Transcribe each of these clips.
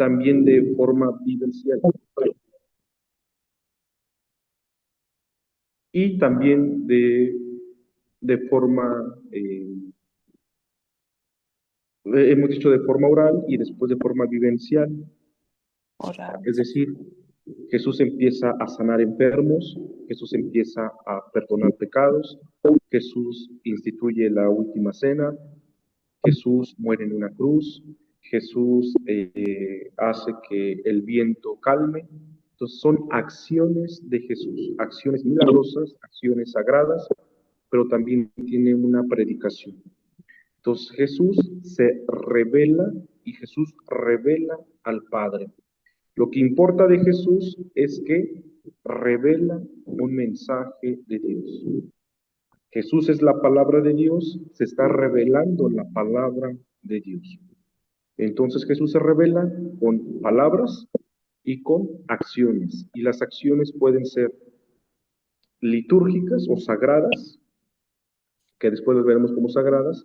también de forma vivencial y también de forma, hemos dicho de forma oral y después de forma vivencial. Oral. Es decir, Jesús empieza a sanar enfermos, Jesús empieza a perdonar pecados, Jesús instituye la última cena, Jesús muere en una cruz, Jesús hace que el viento calme. Entonces son acciones de Jesús, acciones milagrosas, acciones sagradas, pero también tiene una predicación. Entonces Jesús se revela y Jesús revela al Padre. Lo que importa de Jesús es que revela un mensaje de Dios. Jesús es la palabra de Dios, se está revelando la palabra de Dios. Entonces Jesús se revela con palabras y con acciones. Y las acciones pueden ser litúrgicas o sagradas, que después las veremos como sagradas,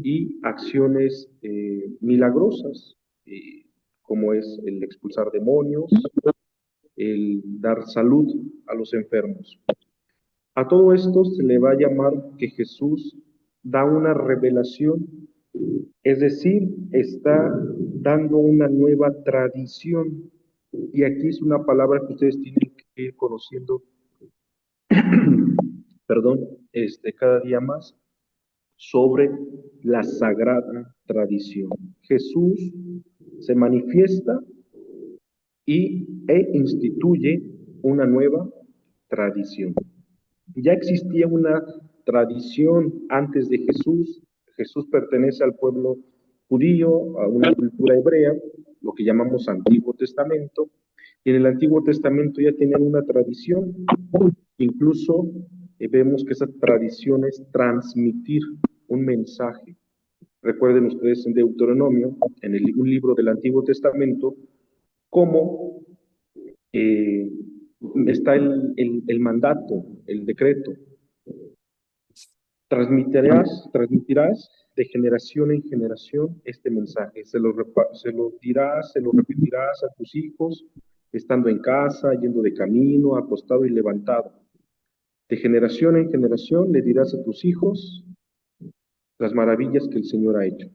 y acciones milagrosas, como es el expulsar demonios, el dar salud a los enfermos. A todo esto se le va a llamar que Jesús da una revelación, es decir, está dando una nueva tradición. Y aquí es una palabra que ustedes tienen que ir conociendo, perdón, cada día más, sobre la sagrada tradición. Jesús se manifiesta e instituye una nueva tradición. Ya existía una tradición antes de Jesús. Jesús pertenece al pueblo judío, a una cultura hebrea, lo que llamamos Antiguo Testamento. Y en el Antiguo Testamento ya tenían una tradición. Incluso vemos que esa tradición es transmitir un mensaje. Recuerden ustedes en Deuteronomio, en un libro del Antiguo Testamento, cómo está el mandato, el decreto. Transmitirás de generación en generación este mensaje. Se lo dirás, se lo repetirás a tus hijos, estando en casa, yendo de camino, acostado y levantado. De generación en generación le dirás a tus hijos las maravillas que el Señor ha hecho.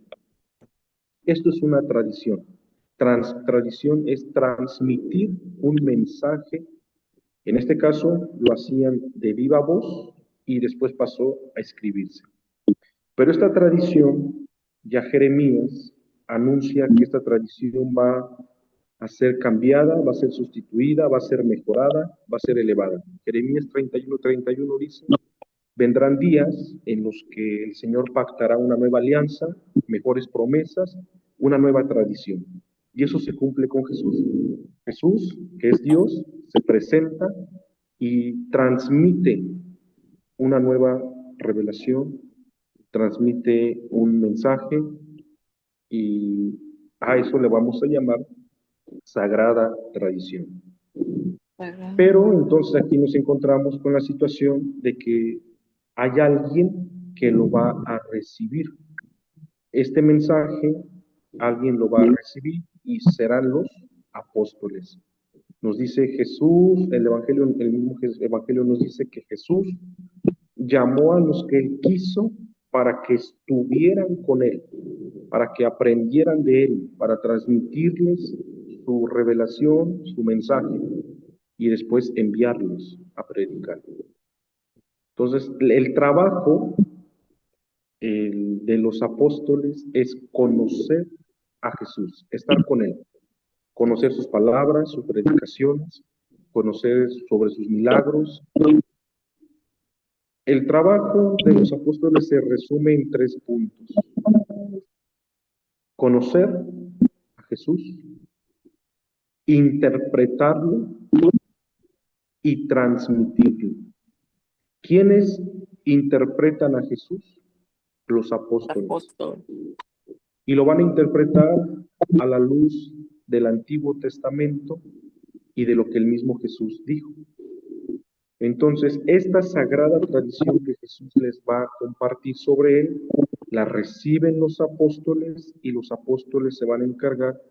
Esto es una tradición. Tradición es transmitir un mensaje. En este caso lo hacían de viva voz y después pasó a escribirse. Pero esta tradición, ya Jeremías anuncia que esta tradición va a ser cambiada, va a ser sustituida, va a ser mejorada, va a ser elevada. Jeremías 31 dice: vendrán días en los que el Señor pactará una nueva alianza, mejores promesas, una nueva tradición. Y eso se cumple con Jesús. Jesús, que es Dios, se presenta y transmite una nueva revelación, transmite un mensaje y a eso le vamos a llamar sagrada tradición. Pero entonces aquí nos encontramos con la situación de que hay alguien que lo va a recibir. Este mensaje, alguien lo va a recibir y serán los apóstoles. Nos dice Jesús, el mismo Evangelio nos dice que Jesús llamó a los que él quiso para que estuvieran con él, para que aprendieran de él, para transmitirles su revelación, su mensaje, y después enviarlos a predicar. Entonces, el trabajo de los apóstoles es conocer a Jesús, estar con él, conocer sus palabras, sus predicaciones, conocer sobre sus milagros. El trabajo de los apóstoles se resume en 3 puntos. Conocer a Jesús, interpretarlo y transmitirlo. ¿Quiénes interpretan a Jesús? Los apóstoles. Y lo van a interpretar a la luz del Antiguo Testamento y de lo que el mismo Jesús dijo. Entonces, esta sagrada tradición que Jesús les va a compartir sobre él, la reciben los apóstoles y los apóstoles se van a encargar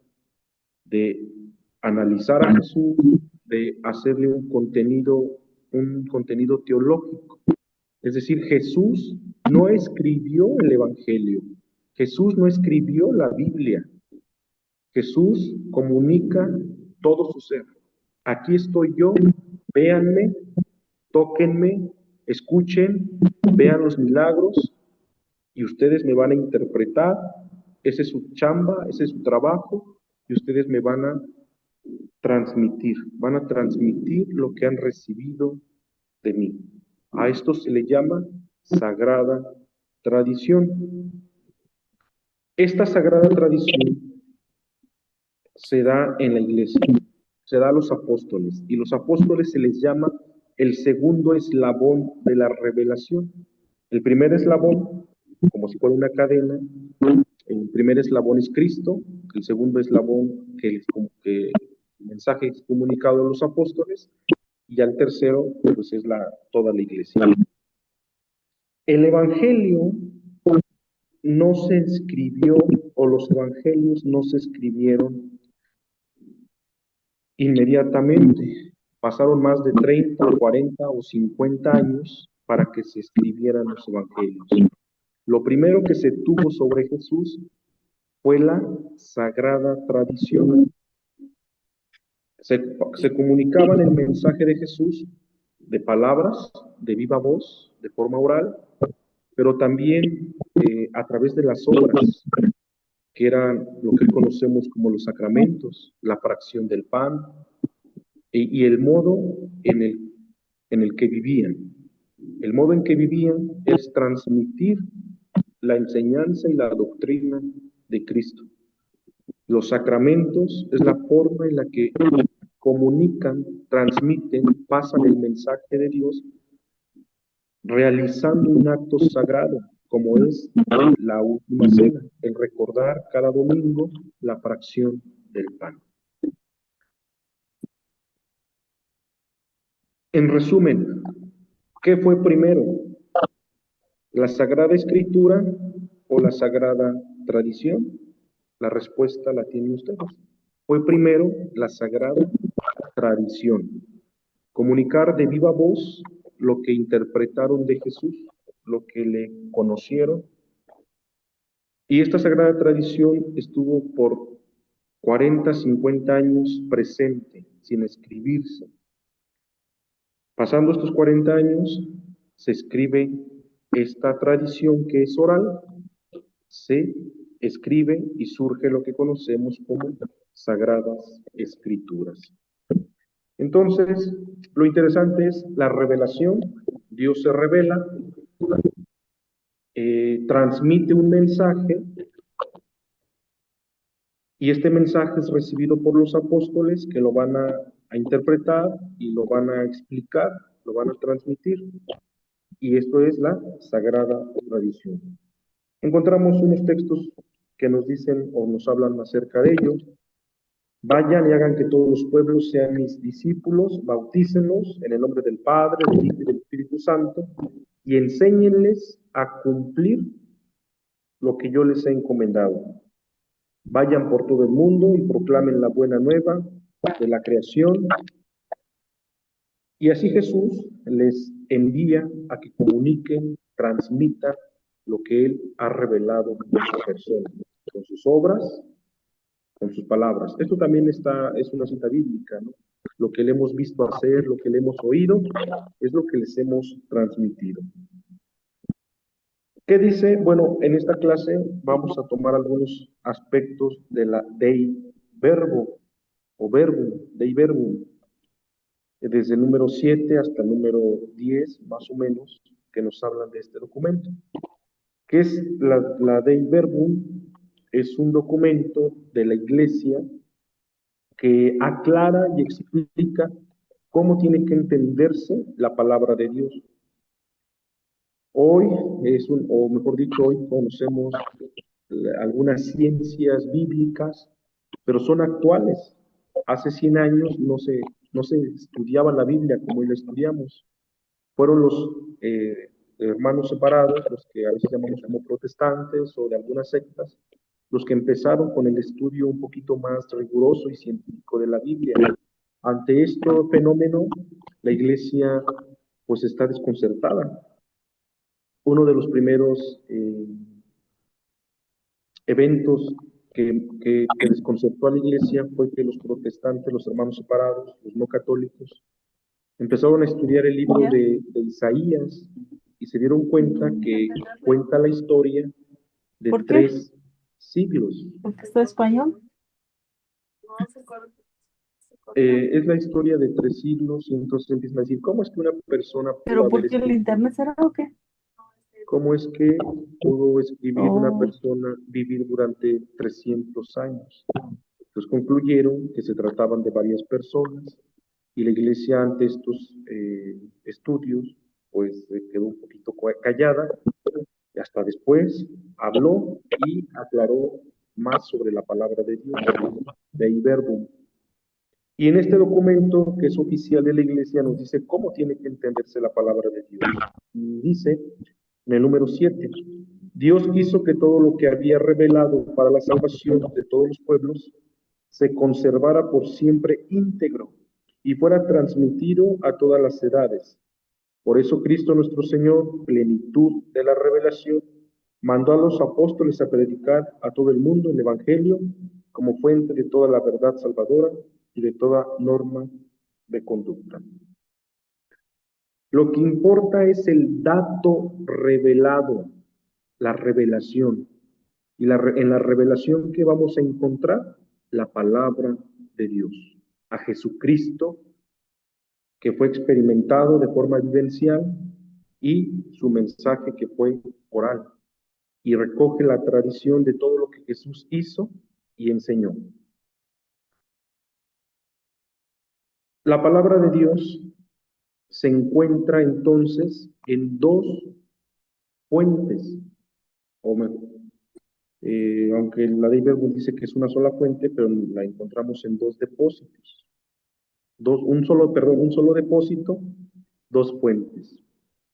de analizar a Jesús, de hacerle un contenido teológico. Es decir, Jesús no escribió el Evangelio, Jesús no escribió la Biblia, Jesús comunica todo su ser. Aquí estoy yo, véanme, tóquenme, escuchen, vean los milagros y ustedes me van a interpretar. Ese es su chamba, ese es su trabajo y ustedes me van a transmitir lo que han recibido de mí. A esto se le llama sagrada tradición. Esta sagrada tradición se da en la iglesia, se da a los apóstoles, y los apóstoles se les llama el segundo eslabón de la revelación. El primer eslabón, como si fuera una cadena, el primer eslabón es Cristo, el segundo eslabón que el mensaje es comunicado a los apóstoles, y al tercero, pues es toda la iglesia. El evangelio no se escribió, o los evangelios no se escribieron inmediatamente. Pasaron más de 30, 40 o 50 años para que se escribieran los evangelios. Lo primero que se tuvo sobre Jesús fue la sagrada tradición. Se comunicaban el mensaje de Jesús de palabras, de viva voz, de forma oral, pero también a través de las obras, que eran lo que conocemos como los sacramentos, la fracción del pan y el modo en el que vivían. El modo en que vivían es transmitir la enseñanza y la doctrina de Cristo. Los sacramentos es la forma en la que comunican, transmiten, pasan el mensaje de Dios, realizando un acto sagrado, como es la última cena, el recordar cada domingo la fracción del pan. En resumen, ¿qué fue primero? ¿La Sagrada Escritura o la Sagrada Tradición? La respuesta la tienen ustedes. Fue primero la Sagrada Tradición. Comunicar de viva voz lo que interpretaron de Jesús, lo que le conocieron. Y esta Sagrada Tradición estuvo por 40, 50 años presente, sin escribirse. Pasando estos 40 años, se escribe esta tradición que es oral, se escribe y surge lo que conocemos como Sagradas Escrituras. Entonces, lo interesante es la revelación. Dios se revela, transmite un mensaje, y este mensaje es recibido por los apóstoles, que lo van a interpretar y lo van a explicar, lo van a transmitir. Y esto es la Sagrada Tradición. Encontramos unos textos que nos dicen o nos hablan acerca de ello. Vayan y hagan que todos los pueblos sean mis discípulos, bautícenlos en el nombre del Padre, del Hijo y del Espíritu Santo, y enséñenles a cumplir lo que yo les he encomendado. Vayan por todo el mundo y proclamen la buena nueva de la creación. Y así Jesús les envía a que comuniquen, transmitan lo que Él ha revelado en su persona, con sus obras, con sus palabras. Esto también es una cita bíblica, ¿no? Lo que le hemos visto hacer, lo que le hemos oído, es lo que les hemos transmitido. ¿Qué dice? Bueno, en esta clase vamos a tomar algunos aspectos de la Dei Verbo, o Verbum, Dei Verbum, desde el número 7 hasta el número 10, más o menos, que nos hablan de este documento. ¿Qué es la Dei Verbum? Es un documento de la Iglesia que aclara y explica cómo tiene que entenderse la palabra de Dios. Hoy o mejor dicho, hoy conocemos algunas ciencias bíblicas, pero son actuales. Hace 100 años no se estudiaba la Biblia como hoy la estudiamos. Fueron los hermanos separados, los que a veces llamamos como protestantes o de algunas sectas, los que empezaron con el estudio un poquito más riguroso y científico de la Biblia. Ante este fenómeno, la iglesia pues está desconcertada. Uno de los primeros eventos que desconcertó a la iglesia fue que los protestantes, los hermanos separados, los no católicos, empezaron a estudiar el libro de Isaías y se dieron cuenta que cuenta la historia de ¿Por qué? 3 siglos. ¿Porque está español? Es la historia de 3 siglos y entonces empiezan a decir, ¿cómo es que una persona pudo ¿Pero haber por qué el escrito? internet será o qué? ¿Cómo es que pudo escribir una Oh, persona vivir durante 300 años? Entonces concluyeron que se trataban de varias personas y la iglesia ante estos estudios pues quedó un poquito callada y hasta después habló y aclaró más sobre la palabra de Dios, de Verbum. Y en este documento que es oficial de la iglesia nos dice cómo tiene que entenderse la palabra de Dios. Y dice en el número 7, Dios quiso que todo lo que había revelado para la salvación de todos los pueblos se conservara por siempre íntegro y fuera transmitido a todas las edades. Por eso Cristo nuestro Señor, plenitud de la revelación, mandó a los apóstoles a predicar a todo el mundo el Evangelio como fuente de toda la verdad salvadora y de toda norma de conducta. Lo que importa es el dato revelado, la revelación. Y en la revelación que vamos a encontrar, la palabra de Dios, a Jesucristo, que fue experimentado de forma vivencial, y su mensaje que fue oral, y recoge la tradición de todo lo que Jesús hizo y enseñó. La palabra de Dios se encuentra entonces en 2 fuentes, o mejor, aunque la ley Verbum dice que es una sola fuente, pero la encontramos en 2 depósitos. Un solo depósito, 2 fuentes.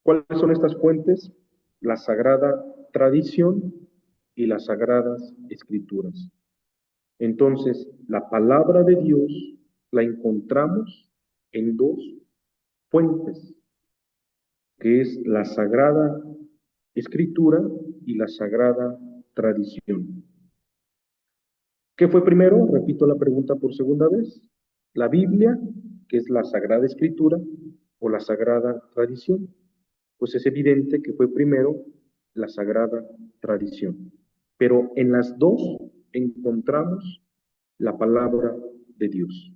¿Cuáles son estas fuentes? La Sagrada Tradición y las Sagradas Escrituras. Entonces, la palabra de Dios la encontramos en 2 fuentes, que es la Sagrada Escritura y la Sagrada Tradición. ¿Qué fue primero? Repito la pregunta por segunda vez. La Biblia, que es la Sagrada Escritura, o la Sagrada Tradición. Pues es evidente que fue primero la Sagrada Tradición. Pero en las 2 encontramos la palabra de Dios.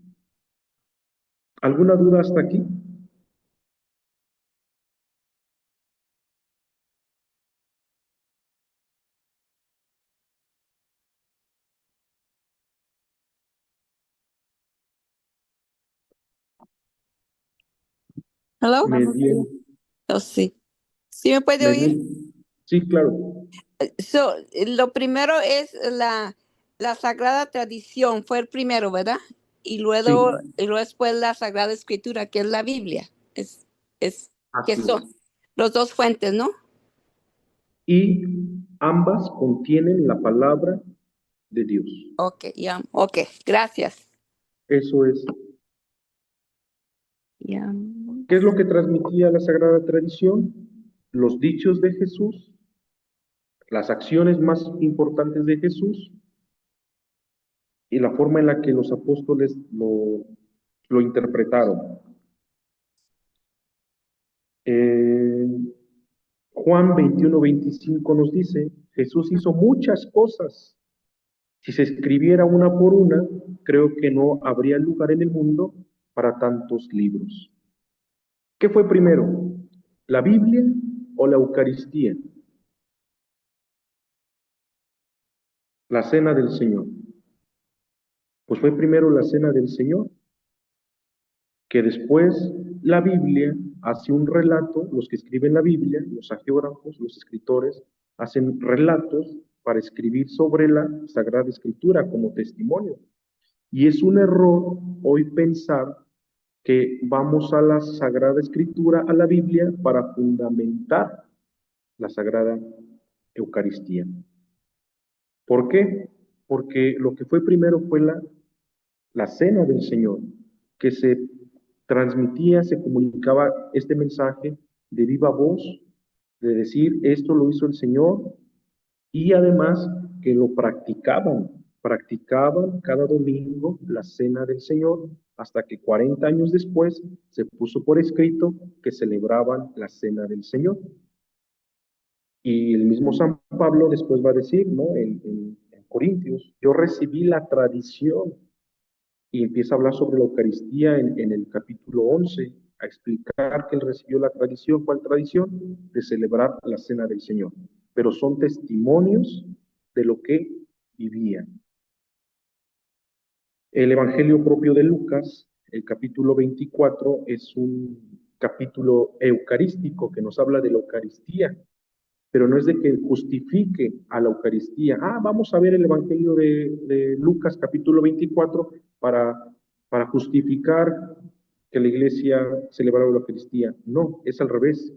¿Alguna duda hasta aquí? ¿hello? ¿Me bien? Oh, sí. ¿Sí me puede ¿Me oír? bien? Sí, claro. Lo primero es la Sagrada Tradición, fue el primero, ¿verdad? Y luego, Sí, y luego después la Sagrada Escritura, que es la Biblia. Que así es. son los 2 fuentes, ¿no? Y ambas contienen la palabra de Dios. Ok, ya, ok, gracias. Eso es. Ya. ¿Qué es lo que transmitía la Sagrada Tradición? Los dichos de Jesús, las acciones más importantes de Jesús y la forma en la que los apóstoles lo interpretaron. Eh, Juan 21-25 nos dice, Jesús hizo muchas cosas. Si se escribiera una por una, creo que no habría lugar en el mundo para tantos libros. ¿Qué fue primero? ¿La Biblia o la Eucaristía? La cena del Señor. Pues fue primero la cena del Señor, que después la Biblia hace un relato, los que escriben la Biblia, los hagiógrafos, los escritores, hacen relatos para escribir sobre la Sagrada Escritura como testimonio. Y es un error hoy pensar que vamos a la Sagrada Escritura, a la Biblia, para fundamentar la Sagrada Eucaristía. ¿Por qué? Porque lo que fue primero fue la cena del Señor, que se transmitía, se comunicaba este mensaje de viva voz, de decir, esto lo hizo el Señor, y además que lo practicaban cada domingo la cena del Señor, hasta que 40 años después se puso por escrito que celebraban la cena del Señor. Y el mismo San Pablo después va a decir, ¿no? En Corintios, yo recibí la tradición, y empieza a hablar sobre la Eucaristía en el capítulo 11, a explicar que él recibió la tradición. ¿Cuál tradición? De celebrar la cena del Señor. Pero son testimonios de lo que vivían. El Evangelio propio de Lucas, el capítulo 24, es un capítulo eucarístico que nos habla de la Eucaristía, pero no es de que justifique a la Eucaristía. Vamos a ver el Evangelio de Lucas capítulo 24 para justificar que la iglesia celebrara la Eucaristía. No, es al revés.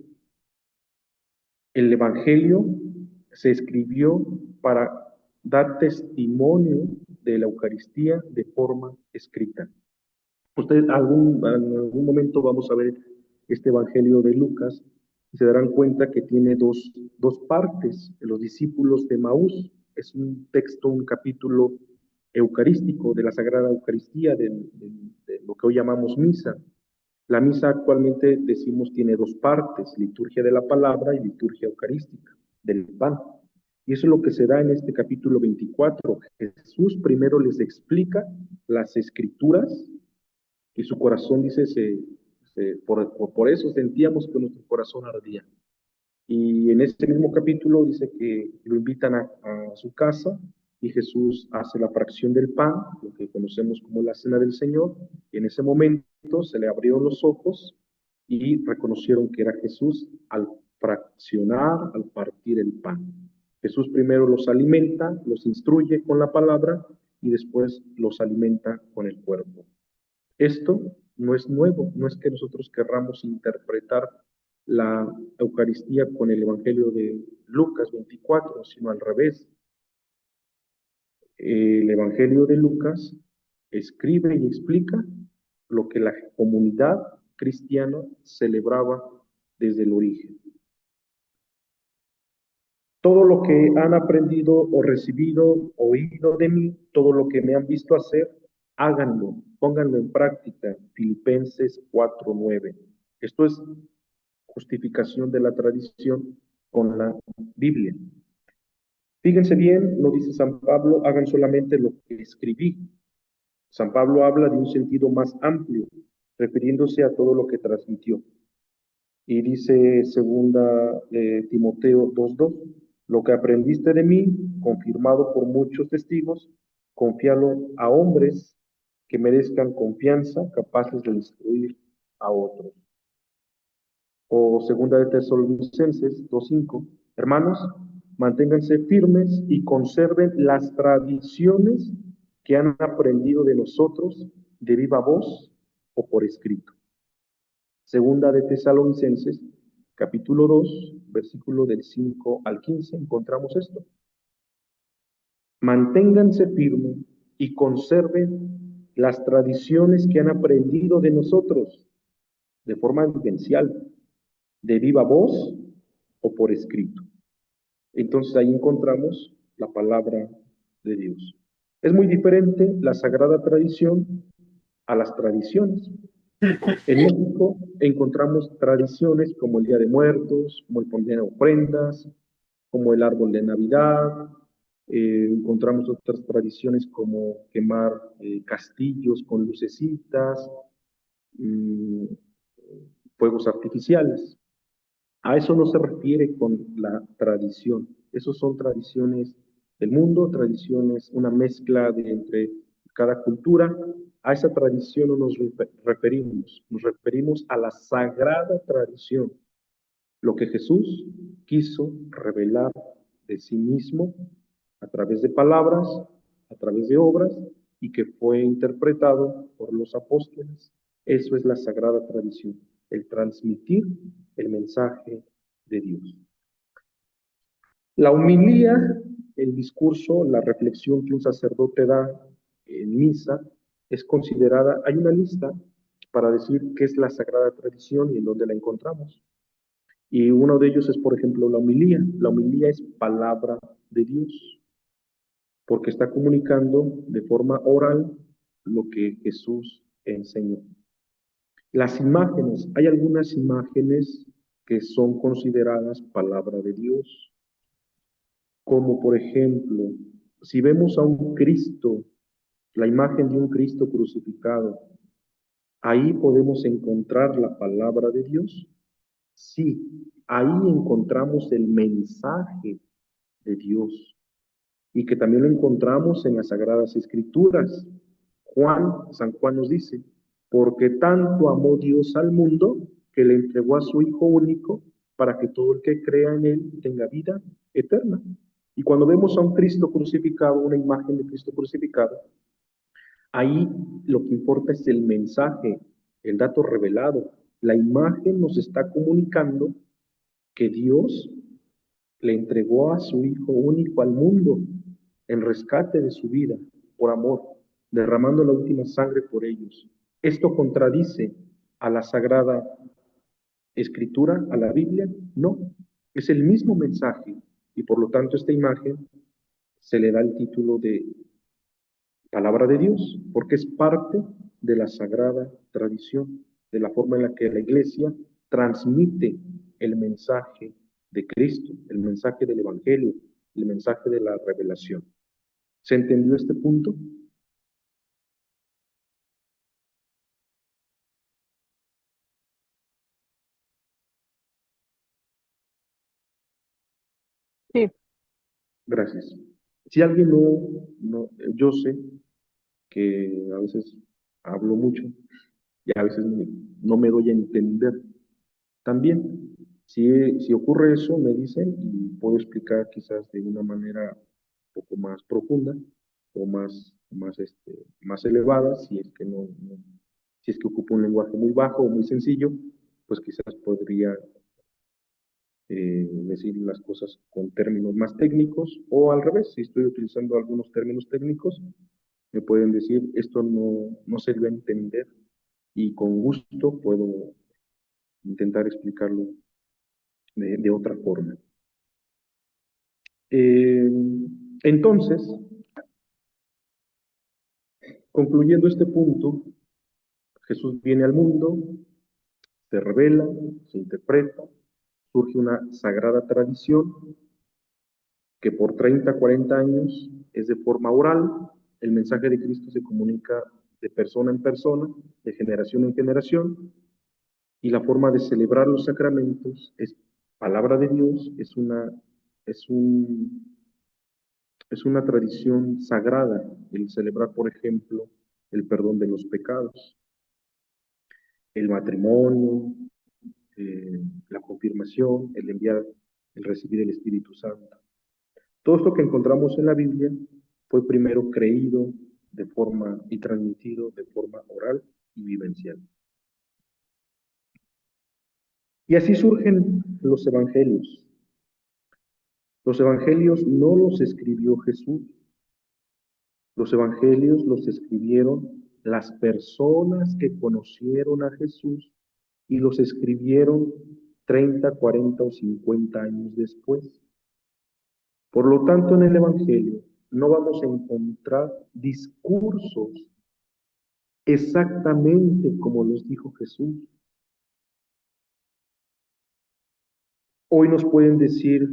El Evangelio se escribió para dar testimonio de la Eucaristía de forma escrita. Ustedes en algún momento vamos a ver este Evangelio de Lucas y se darán cuenta que tiene dos partes. Los discípulos de Maús es un texto, un capítulo eucarístico de la Sagrada Eucaristía, de lo que hoy llamamos misa. La misa actualmente decimos tiene dos partes, liturgia de la palabra y liturgia eucarística del pan. Y eso es lo que se da en este capítulo 24. Jesús primero les explica las escrituras, y su corazón, dice, por eso sentíamos que nuestro corazón ardía. Y en este mismo capítulo dice que lo invitan a su casa y Jesús hace la fracción del pan, lo que conocemos como la cena del Señor, y en ese momento se le abrieron los ojos y reconocieron que era Jesús al fraccionar, al partir el pan. Jesús primero los alimenta, los instruye con la palabra y después los alimenta con el cuerpo. Esto no es nuevo, no es que nosotros querramos interpretar la Eucaristía con el Evangelio de Lucas 24, sino al revés. El Evangelio de Lucas escribe y explica lo que la comunidad cristiana celebraba desde el origen. Todo lo que han aprendido o recibido, oído de mí, todo lo que me han visto hacer, háganlo, pónganlo en práctica. Filipenses 4:9. Esto es justificación de la tradición con la Biblia. Fíjense bien, no dice San Pablo, hagan solamente lo que escribí. San Pablo habla de un sentido más amplio, refiriéndose a todo lo que transmitió. Y dice segunda Timoteo 2:2, lo que aprendiste de mí, confirmado por muchos testigos, confíalo a hombres que merezcan confianza, capaces de instruir a otros. O segunda de Tesalonicenses 2:5, hermanos, manténganse firmes y conserven las tradiciones que han aprendido de nosotros de viva voz o por escrito. Segunda de Tesalonicenses, capítulo 2, versículo del 5 al 15, encontramos esto. Manténganse firmes y conserven las tradiciones que han aprendido de nosotros de forma vivencial, de viva voz o por escrito. Entonces ahí encontramos la palabra de Dios. Es muy diferente la sagrada tradición a las tradiciones. En México encontramos tradiciones como el Día de Muertos, como el poner ofrendas, como el árbol de Navidad. Encontramos otras tradiciones como quemar castillos con lucecitas, fuegos artificiales. A eso no se refiere con la tradición. Esos son tradiciones del mundo, tradiciones, una mezcla entre cada cultura. A esa tradición no nos referimos a la sagrada tradición, lo que Jesús quiso revelar de sí mismo a través de palabras, a través de obras, y que fue interpretado por los apóstoles. Eso es la sagrada tradición, el transmitir el mensaje de Dios. La homilía el discurso, la reflexión que un sacerdote da en misa es considerada, hay una lista para decir qué es la sagrada tradición y en dónde la encontramos. Y uno de ellos es, por ejemplo, la homilía. La homilía es palabra de Dios, porque está comunicando de forma oral lo que Jesús enseñó. Las imágenes, hay algunas imágenes que son consideradas palabra de Dios, como por ejemplo, si vemos a un Cristo, la imagen de un Cristo crucificado, ahí podemos encontrar la palabra de Dios. Sí, ahí encontramos el mensaje de Dios y que también lo encontramos en las Sagradas Escrituras. San Juan nos dice, porque tanto amó Dios al mundo que le entregó a su Hijo único para que todo el que crea en él tenga vida eterna. Y cuando vemos a un Cristo crucificado, una imagen de Cristo crucificado, ahí lo que importa es el mensaje, el dato revelado. La imagen nos está comunicando que Dios le entregó a su Hijo único al mundo en rescate de su vida, por amor, derramando la última sangre por ellos. ¿Esto contradice a la Sagrada Escritura, a la Biblia? No, es el mismo mensaje y por lo tanto esta imagen se le da el título de palabra de Dios, porque es parte de la sagrada tradición, de la forma en la que la Iglesia transmite el mensaje de Cristo, el mensaje del Evangelio, el mensaje de la revelación. ¿Se entendió este punto? Sí, Gracias. Si alguien yo sé que a veces hablo mucho y a veces no me doy a entender. También, si ocurre eso, me dicen y puedo explicar quizás de una manera un poco más profunda o más elevada, si es que si es que ocupo un lenguaje muy bajo o muy sencillo, pues quizás podría decir las cosas con términos más técnicos o al revés, si estoy utilizando algunos términos técnicos, me pueden decir esto no se debe entender y con gusto puedo intentar explicarlo de otra forma. Eh, entonces, concluyendo este punto, Jesús viene al mundo, se revela, se interpreta, surge una sagrada tradición que por 30, 40 años es de forma oral, el mensaje de Cristo se comunica de persona en persona, de generación en generación, y la forma de celebrar los sacramentos es palabra de Dios, es es una tradición sagrada el celebrar, por ejemplo, el perdón de los pecados, el matrimonio, la confirmación, el recibir el Espíritu Santo. Todo esto que encontramos en la Biblia fue primero creído de forma y transmitido de forma oral y vivencial. Y así surgen los evangelios. Los evangelios no los escribió Jesús. Los evangelios los escribieron las personas que conocieron a Jesús y los escribieron 30, 40 o 50 años después. Por lo tanto, en el Evangelio no vamos a encontrar discursos exactamente como los dijo Jesús. Hoy nos pueden decir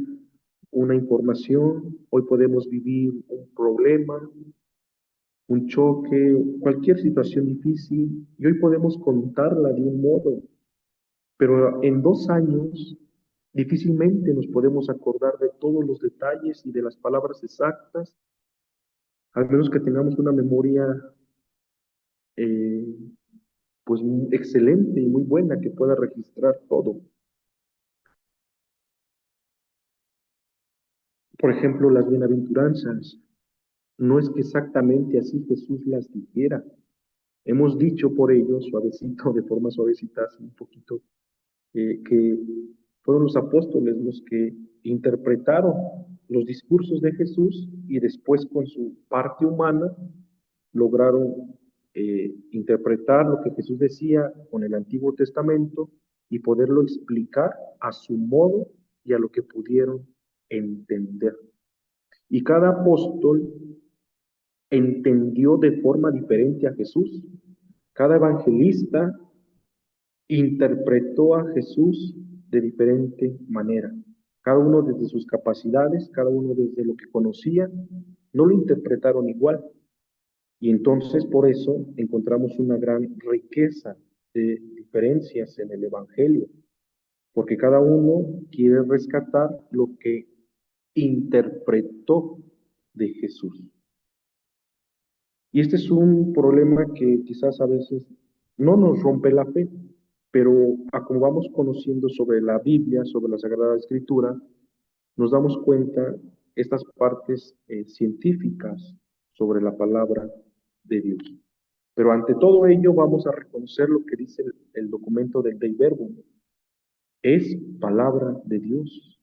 una información, hoy podemos vivir un problema, un choque, cualquier situación difícil, y hoy podemos contarla de un modo, pero en 2 años difícilmente nos podemos acordar de todos los detalles y de las palabras exactas, al menos que tengamos una memoria eh, pues excelente y muy buena que pueda registrar todo. Por ejemplo, las bienaventuranzas, no es que exactamente así Jesús las dijera. Hemos dicho por ello, suavecito, de forma suavecita, así un poquito, que fueron los apóstoles los que interpretaron los discursos de Jesús y después con su parte humana lograron interpretar lo que Jesús decía con el Antiguo Testamento y poderlo explicar a su modo y a lo que pudieron entender. Y cada apóstol entendió de forma diferente a Jesús. Cada evangelista interpretó a Jesús de diferente manera. Cada uno desde sus capacidades, cada uno desde lo que conocía, no lo interpretaron igual. Y entonces por eso encontramos una gran riqueza de diferencias en el Evangelio, porque cada uno quiere rescatar lo que interpretó de Jesús. Y este es un problema que quizás a veces no nos rompe la fe, pero a como vamos conociendo sobre la Biblia, sobre la Sagrada Escritura, nos damos cuenta estas partes científicas sobre la palabra de Dios. Pero ante todo ello vamos a reconocer lo que dice el documento del Dei Verbum. Es palabra de Dios.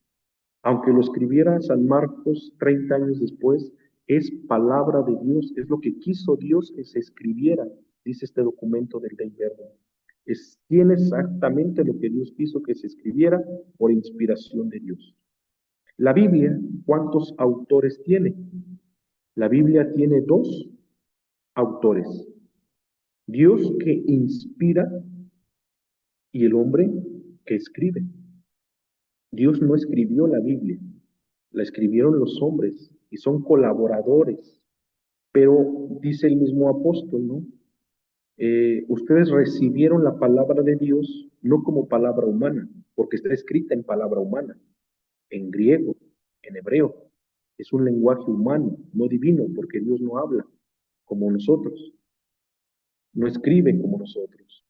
Aunque lo escribiera San Marcos 30 años después, es palabra de Dios, es lo que quiso Dios que se escribiera, dice este documento del Dei Verbum. Tiene exactamente lo que Dios quiso que se escribiera por inspiración de Dios. La Biblia, ¿cuántos autores tiene? La Biblia tiene 2 autores. Dios que inspira y el hombre que escribe. Dios no escribió la Biblia, la escribieron los hombres y son colaboradores. Pero dice el mismo apóstol, ¿no? Ustedes recibieron la palabra de Dios no como palabra humana, porque está escrita en palabra humana, en griego, en hebreo. Es un lenguaje humano, no divino, porque Dios no habla como nosotros, no escribe como nosotros.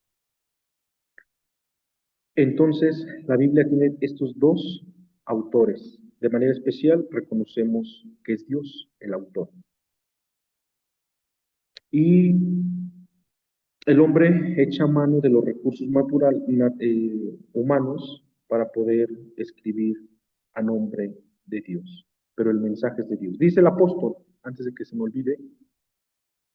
Entonces, la Biblia tiene estos 2 autores. De manera especial, reconocemos que es Dios el autor. Y el hombre echa mano de los recursos humanos para poder escribir a nombre de Dios. Pero el mensaje es de Dios. Dice el apóstol, antes de que se me olvide,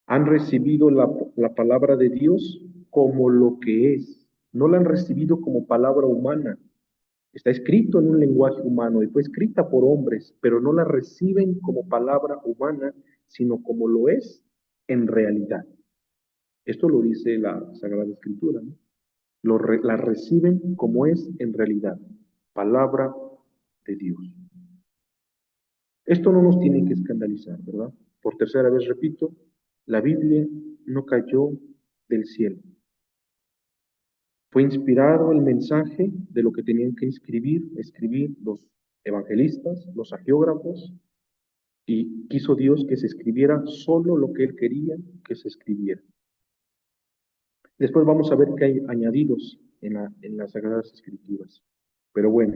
han recibido la palabra de Dios como lo que es. No la han recibido como palabra humana. Está escrito en un lenguaje humano y fue escrita por hombres, pero no la reciben como palabra humana, sino como lo es en realidad. Esto lo dice la Sagrada Escritura, ¿no? La reciben como es en realidad, palabra de Dios. Esto no nos tiene que escandalizar, ¿verdad? Por tercera vez repito, la Biblia no cayó del cielo. Fue inspirado el mensaje de lo que tenían que escribir los evangelistas, los agiógrafos, y quiso Dios que se escribiera solo lo que Él quería que se escribiera. Después vamos a ver que hay añadidos en las Sagradas Escrituras. Pero bueno,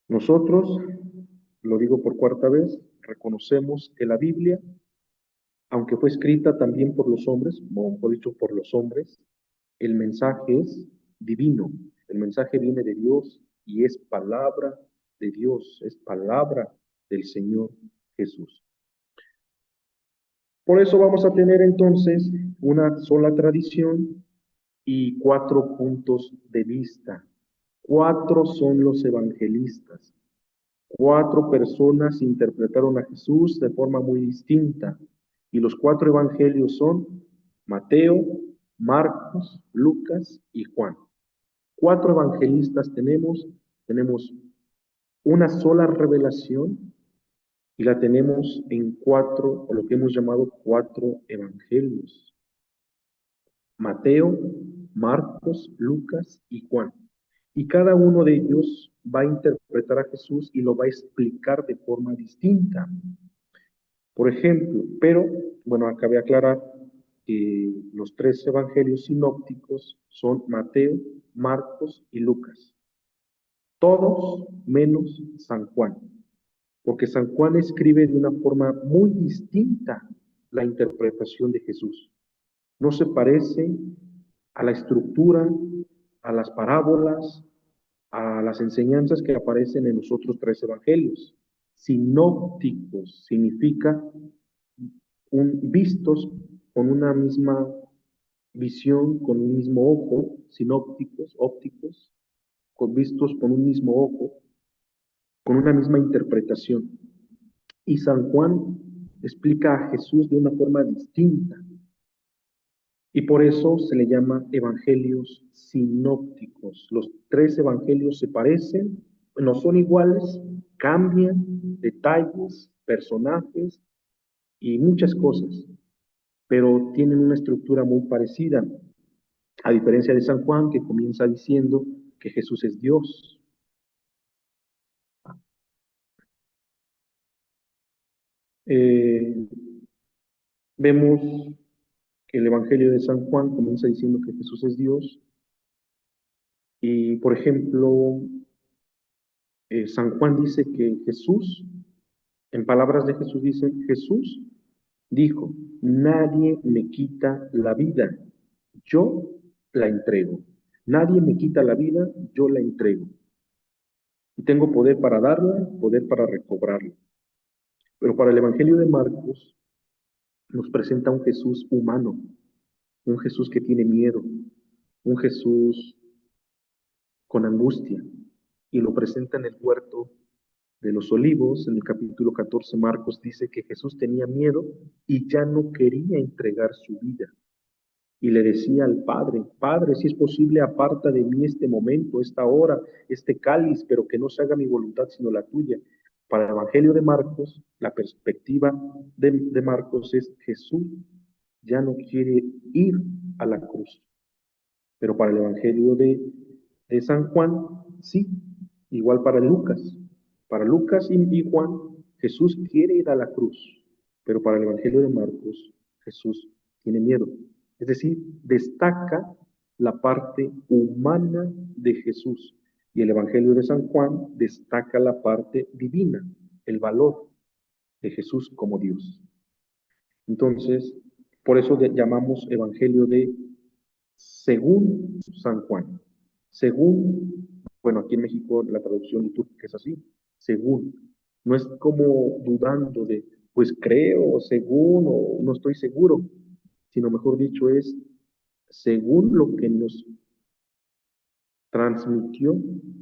nosotros, lo digo por 4ª vez, reconocemos que la Biblia, aunque fue escrita también por los hombres, o mejor dicho, por los hombres, el mensaje es divino. El mensaje viene de Dios y es palabra de Dios, es palabra del Señor Jesús. Por eso vamos a tener entonces una sola tradición y 4 puntos de vista. 4 son los evangelistas. 4 personas interpretaron a Jesús de forma muy distinta. Y los 4 evangelios son Mateo, Marcos, Lucas y Juan. 4 evangelistas tenemos una sola revelación y la tenemos en 4, o lo que hemos llamado 4 evangelios. Mateo, Marcos, Lucas y Juan. Y cada uno de ellos va a interpretar a Jesús y lo va a explicar de forma distinta. Por ejemplo, pero, bueno, acabé de aclarar que los 3 evangelios sinópticos son Mateo, Marcos y Lucas. Todos menos San Juan, porque San Juan escribe de una forma muy distinta la interpretación de Jesús. No se parece a la estructura, a las parábolas, a las enseñanzas que aparecen en los otros tres evangelios. Sinópticos significa vistos con una misma visión, con un mismo ojo, sinópticos, ópticos, vistos con un mismo ojo, con una misma interpretación. Y San Juan explica a Jesús de una forma distinta. Y por eso se le llama evangelios sinópticos. Los tres evangelios se parecen, no son iguales, cambian detalles, personajes y muchas cosas, pero tienen una estructura muy parecida, a diferencia de San Juan, que comienza diciendo que Jesús es Dios. Vemos que el Evangelio de San Juan comienza diciendo que Jesús es Dios. Y, por ejemplo, San Juan dice que Jesús, en palabras de Jesús dice, Jesús dijo, nadie me quita la vida, yo la entrego. Nadie me quita la vida, yo la entrego. Y tengo poder para darla, poder para recobrarla. Pero para el Evangelio de Marcos nos presenta un Jesús humano, un Jesús que tiene miedo, un Jesús con angustia, y lo presenta en el huerto de los Olivos. En el capítulo 14, Marcos dice que Jesús tenía miedo y ya no quería entregar su vida. Y le decía al Padre, Padre, si es posible, aparta de mí este momento, esta hora, este cáliz, pero que no se haga mi voluntad sino la tuya. Para el Evangelio de Marcos, la perspectiva de Marcos es Jesús ya no quiere ir a la cruz. Pero para el Evangelio de San Juan, sí, igual para Lucas. Para Lucas y Juan, Jesús quiere ir a la cruz, pero para el Evangelio de Marcos, Jesús tiene miedo. Es decir, destaca la parte humana de Jesús. Y el Evangelio de San Juan destaca la parte divina, el valor de Jesús como Dios. Entonces, por eso llamamos Evangelio de según San Juan. Según, bueno, aquí en México la traducción litúrgica es así, según. No es como dudando de, pues creo, según, o no estoy seguro, sino mejor dicho es, según lo que nos transmitió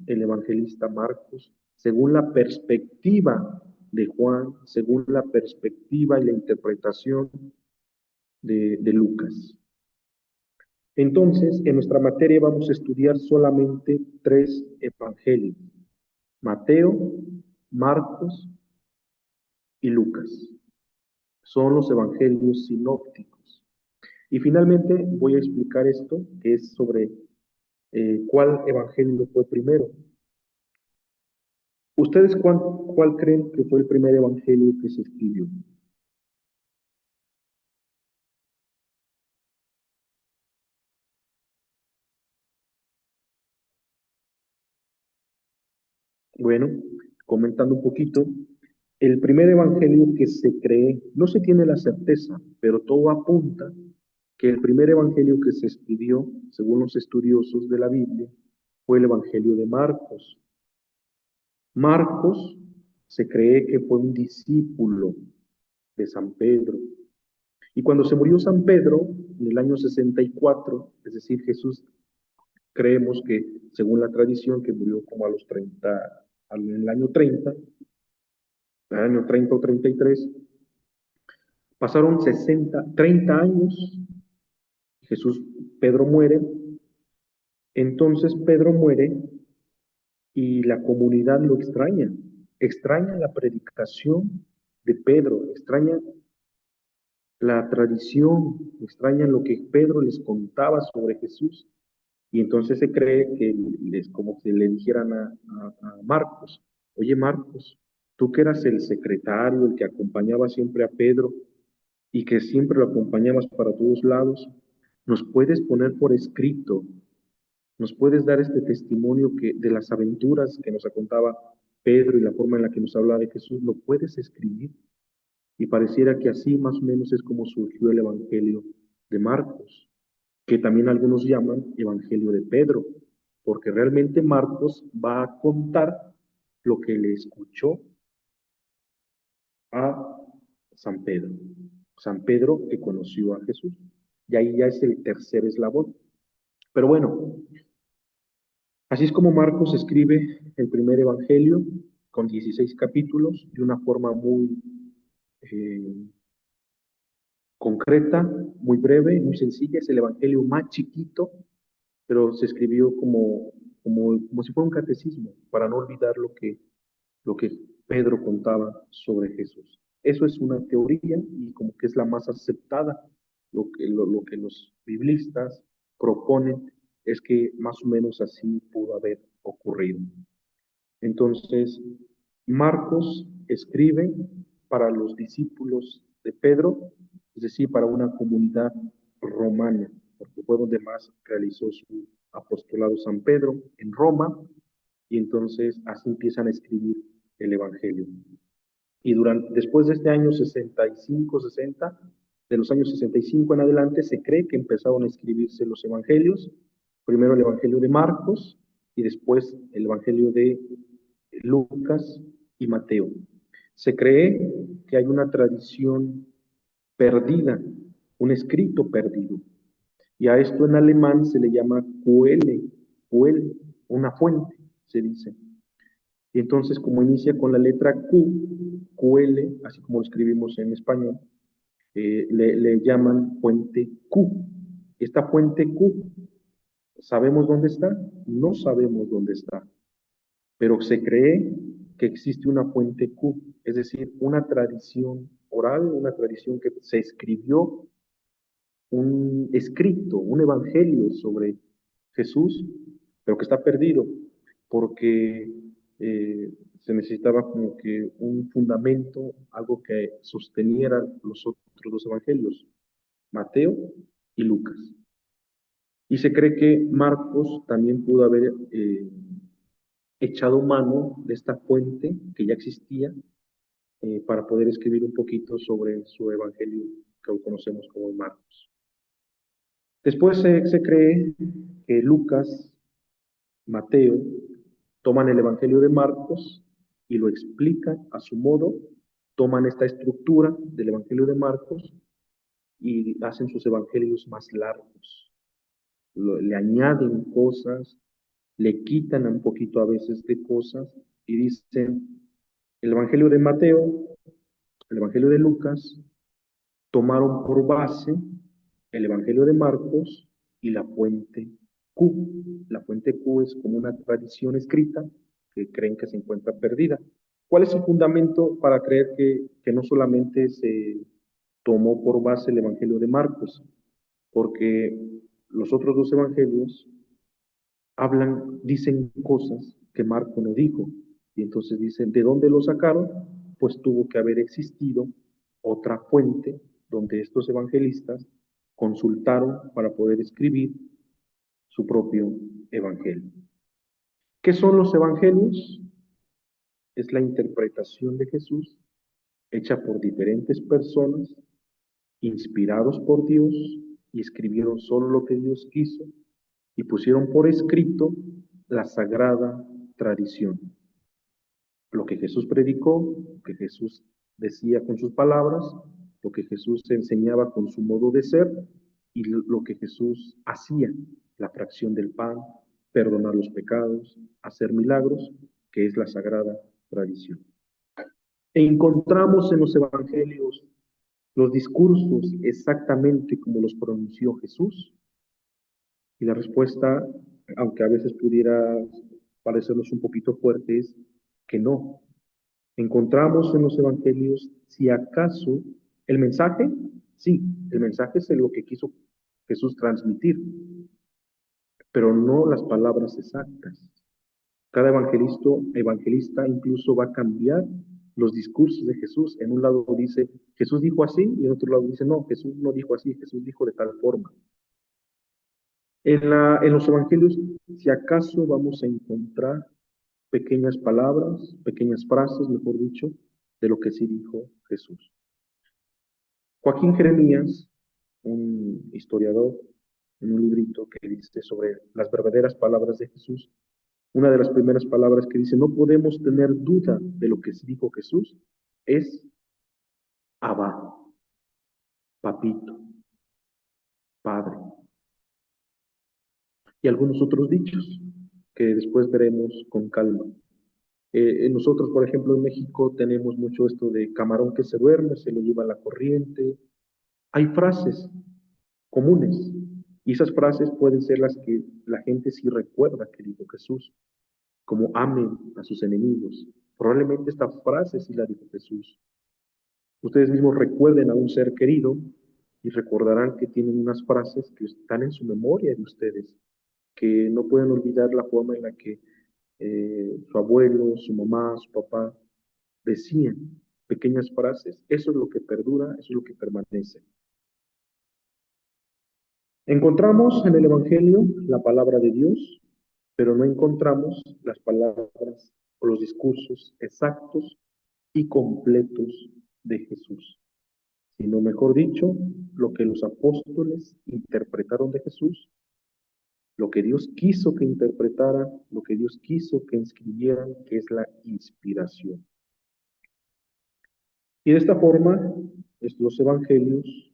el evangelista Marcos, según la perspectiva de Juan, según la perspectiva y la interpretación de Lucas. Entonces, en nuestra materia vamos a estudiar solamente tres evangelios: Mateo, Marcos y Lucas. Son los evangelios sinópticos. Y finalmente voy a explicar esto, que es sobre cuál evangelio fue primero. ¿Ustedes cuál creen que fue el primer evangelio que se escribió? Bueno, comentando un poquito, el primer evangelio que se cree, no se tiene la certeza, pero todo apunta que el primer evangelio que se escribió, según los estudiosos de la Biblia, fue el evangelio de Marcos. Marcos se cree que fue un discípulo de San Pedro. Y cuando se murió San Pedro, en el año 64, es decir, Jesús, creemos que, según la tradición, que murió como a los 30, en el año 30, el año 30 o 33, pasaron 30 años, Pedro muere, entonces Pedro muere y la comunidad lo extraña la predicación de Pedro, extraña la tradición, extraña lo que Pedro les contaba sobre Jesús, y entonces se cree que como que le dijeran a Marcos, oye Marcos, tú que eras el secretario, el que acompañaba siempre a Pedro, y que siempre lo acompañabas para todos lados, ¿nos puedes poner por escrito? ¿Nos puedes dar este testimonio de las aventuras que nos contaba Pedro y la forma en la que nos habla de Jesús? ¿Lo puedes escribir? Y pareciera que así más o menos es como surgió el Evangelio de Marcos, que también algunos llaman Evangelio de Pedro, porque realmente Marcos va a contar lo que le escuchó a San Pedro. San Pedro que conoció a Jesús. Y ahí ya es el tercer eslabón. Pero bueno, así es como Marcos escribe el primer evangelio con 16 capítulos de una forma muy eh, concreta, muy breve, muy sencilla. Es el evangelio más chiquito, pero se escribió como si fuera un catecismo, para no olvidar lo que Pedro contaba sobre Jesús. Eso es una teoría y como que es la más aceptada. Lo que los biblistas proponen es que más o menos así pudo haber ocurrido. Entonces, Marcos escribe para los discípulos de Pedro, es decir, para una comunidad romana, porque fue donde más realizó su apostolado San Pedro, en Roma, y entonces así empiezan a escribir el Evangelio. Y después de este año 65, 60, de los años 65 en adelante, se cree que empezaron a escribirse los Evangelios, primero el Evangelio de Marcos y después el Evangelio de Lucas y Mateo. Se cree que hay una tradición perdida, un escrito perdido. Y a esto en alemán se le llama Quelle, una fuente, se dice. Y entonces, como inicia con la letra Q, QL, así como lo escribimos en español, le llaman fuente Q. Esta fuente Q, ¿sabemos dónde está? No sabemos dónde está, pero se cree que existe una fuente Q, es decir, una tradición oral, una tradición que se escribió, un escrito, un evangelio sobre Jesús, pero que está perdido, porque se necesitaba como que un fundamento, algo que sosteniera los otros dos evangelios, Mateo y Lucas. Y se cree que Marcos también pudo haber echado mano de esta fuente que ya existía para poder escribir un poquito sobre su evangelio que hoy conocemos como Marcos. Después se cree que Lucas, Mateo, toman el Evangelio de Marcos y lo explican a su modo, toman esta estructura del Evangelio de Marcos y hacen sus evangelios más largos. Le añaden cosas, le quitan un poquito a veces de cosas y dicen, el Evangelio de Mateo, el Evangelio de Lucas, tomaron por base el Evangelio de Marcos y la fuente Q. La fuente Q es como una tradición escrita que creen que se encuentra perdida. ¿Cuál es el fundamento para creer que no solamente se tomó por base el Evangelio de Marcos? Porque los otros dos evangelios dicen cosas que Marco no dijo. Y entonces dicen, ¿de dónde lo sacaron? Pues tuvo que haber existido otra fuente donde estos evangelistas consultaron para poder escribir su propio evangelio. ¿Qué son los evangelios? Es la interpretación de Jesús hecha por diferentes personas, inspirados por Dios, y escribieron solo lo que Dios quiso y pusieron por escrito la sagrada tradición. Lo que Jesús predicó, lo que Jesús decía con sus palabras, lo que Jesús enseñaba con su modo de ser y lo que Jesús hacía, la fracción del pan, perdonar los pecados, hacer milagros, que es la sagrada tradición. Encontramos en los evangelios los discursos exactamente como los pronunció Jesús. Y la respuesta, aunque a veces pudiera parecernos un poquito fuerte, es que no. Encontramos en los evangelios, si acaso, el mensaje, sí, el mensaje es lo que quiso Jesús transmitir, pero no las palabras exactas. Cada evangelista incluso va a cambiar los discursos de Jesús. En un lado dice, Jesús dijo así, y en otro lado dice, no, Jesús no dijo así, Jesús dijo de tal forma. En los evangelios, si acaso vamos a encontrar pequeñas palabras, pequeñas frases, mejor dicho, de lo que sí dijo Jesús. Joaquín Jeremías, un historiador, en un librito que dice sobre las verdaderas palabras de Jesús. Una de las primeras palabras que dice, no podemos tener duda de lo que dijo Jesús, es Abba, papito, padre. Y algunos otros dichos que después veremos con calma. Nosotros, por ejemplo, en México tenemos mucho esto de camarón que se duerme, se lo lleva la corriente. Hay frases comunes y esas frases pueden ser las que la gente sí recuerda que dijo Jesús, como amen a sus enemigos. Probablemente esta frase sí la dijo Jesús. Ustedes mismos recuerden a un ser querido y recordarán que tienen unas frases que están en su memoria de ustedes, que no pueden olvidar la forma en la que su abuelo, su mamá, su papá decían pequeñas frases. Eso es lo que perdura, eso es lo que permanece. Encontramos en el Evangelio la palabra de Dios, pero no encontramos las palabras o los discursos exactos y completos de Jesús, sino mejor dicho, lo que los apóstoles interpretaron de Jesús, lo que Dios quiso que interpretaran, lo que Dios quiso que escribieran, que es la inspiración. Y de esta forma, los evangelios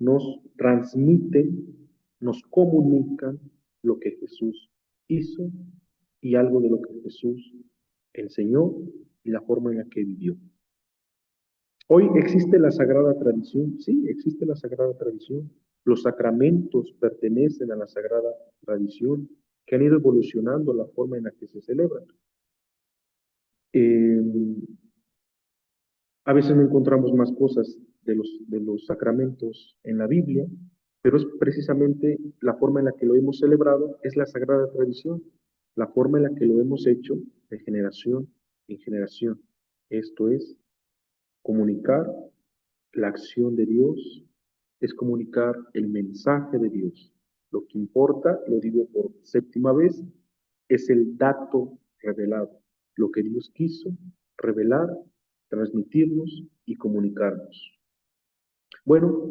nos transmiten, nos comunican lo que Jesús hizo y algo de lo que Jesús enseñó y la forma en la que vivió. Hoy existe la sagrada tradición, sí, existe la sagrada tradición. Los sacramentos pertenecen a la sagrada tradición que han ido evolucionando la forma en la que se celebran. Eh, a veces no encontramos más cosas de los sacramentos en la Biblia, pero es precisamente la forma en la que lo hemos celebrado, es la sagrada tradición, la forma en la que lo hemos hecho de generación en generación. Esto es comunicar la acción de Dios, es comunicar el mensaje de Dios. Lo que importa, lo digo por séptima vez, es el dato revelado, lo que Dios quiso revelar, transmitirnos y comunicarnos. Bueno,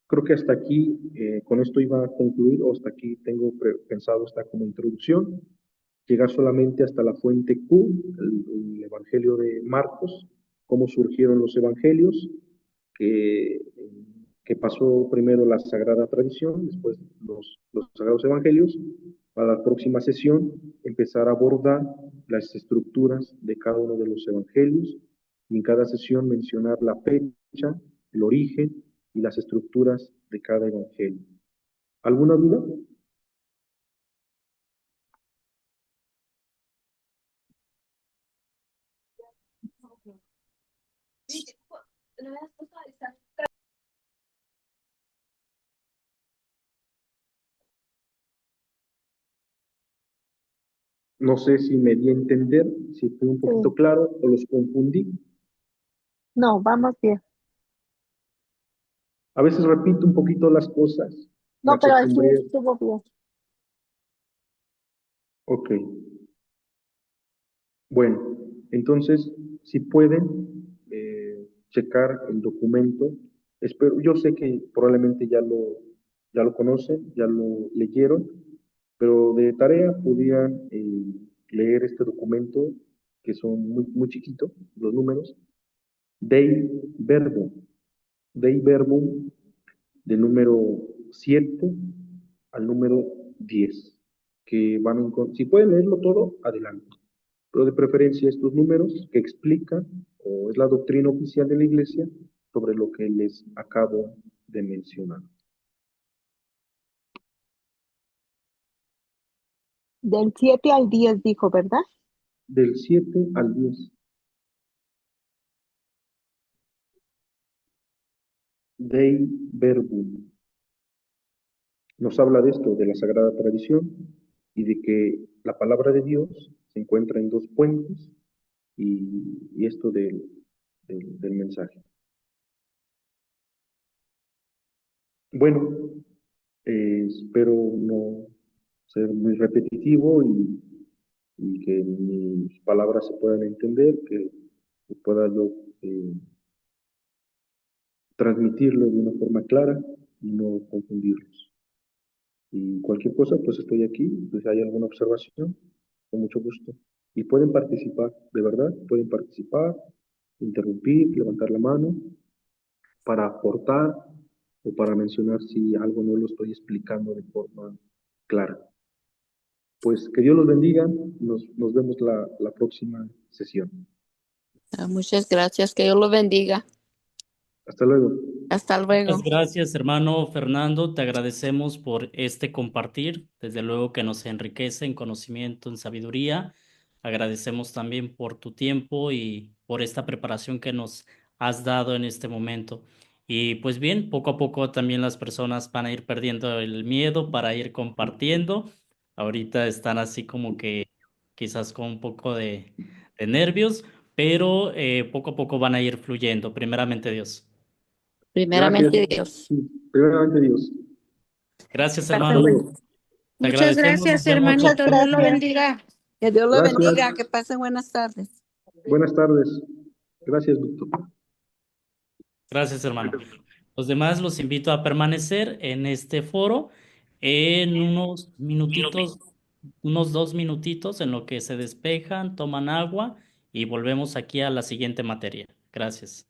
creo que hasta aquí, con esto iba a concluir, o hasta aquí tengo pensado esta como introducción, llegar solamente hasta la fuente Q, el Evangelio de Marcos, cómo surgieron los evangelios, que, que pasó primero la Sagrada Tradición, después los Sagrados Evangelios. Para la próxima sesión, empezar a abordar las estructuras de cada uno de los evangelios y en cada sesión mencionar la fecha, el origen y las estructuras de cada evangelio. ¿Alguna duda? No sé si me di a entender, si fue un poquito Sí, claro o los confundí. no, vamos bien. A veces repito un poquito las cosas, me No, pero así acostumbré. estuvo bien. Ok, bueno, entonces, si pueden checar el documento, espero, yo sé que probablemente ya lo conocen, ya lo leyeron, pero de tarea podían leer este documento, que son muy chiquitos, los números, Dei Verbum, Dei Verbum, del número 7 al número 10, que van a si pueden leerlo todo, adelante. Pero de preferencia estos números que explican, o es la doctrina oficial de la Iglesia, sobre lo que les acabo de mencionar. Del 7 al 10 dijo, ¿verdad? Del 7 al 10, Dei Verbum. Nos habla de esto, de la Sagrada Tradición, y de que la palabra de Dios se encuentra en dos puentes, y esto del mensaje. Bueno, espero no ser muy repetitivo y que mis palabras se puedan entender, que pueda yo transmitirlo de una forma clara y no confundirlos. Y cualquier cosa, pues estoy aquí. Pues, si hay alguna observación, con mucho gusto. Y pueden participar, de verdad, pueden participar, interrumpir, levantar la mano para aportar o para mencionar si algo no lo estoy explicando de forma clara. Pues que Dios los bendiga. Nos vemos la próxima sesión. Muchas gracias. Que Dios lo bendiga. Hasta luego. Hasta luego. Muchas gracias, hermano Fernando. Te agradecemos por este compartir. Desde luego que nos enriquece en conocimiento, en sabiduría. Agradecemos también por tu tiempo y por esta preparación que nos has dado en este momento. Y pues bien, poco a poco también las personas van a ir perdiendo el miedo para ir compartiendo. Ahorita están así como que quizás con un poco de nervios, pero poco a poco van a ir fluyendo. Primeramente Dios. Primeramente Gracias. Dios. Sí, primeramente Dios. Gracias, Hasta hermano. luego. Te Muchas agradecemos. Nos gracias, vemos la Muchas hermanito. Dios lo gracias. bendiga. Que Dios lo Gracias. bendiga. Que pasen buenas tardes. Buenas tardes. Gracias, Víctor. Gracias, hermano. Los demás los invito a permanecer en este foro en unos minutitos, unos 2 minutitos en lo que se despejan, toman agua y volvemos aquí a la siguiente materia. Gracias.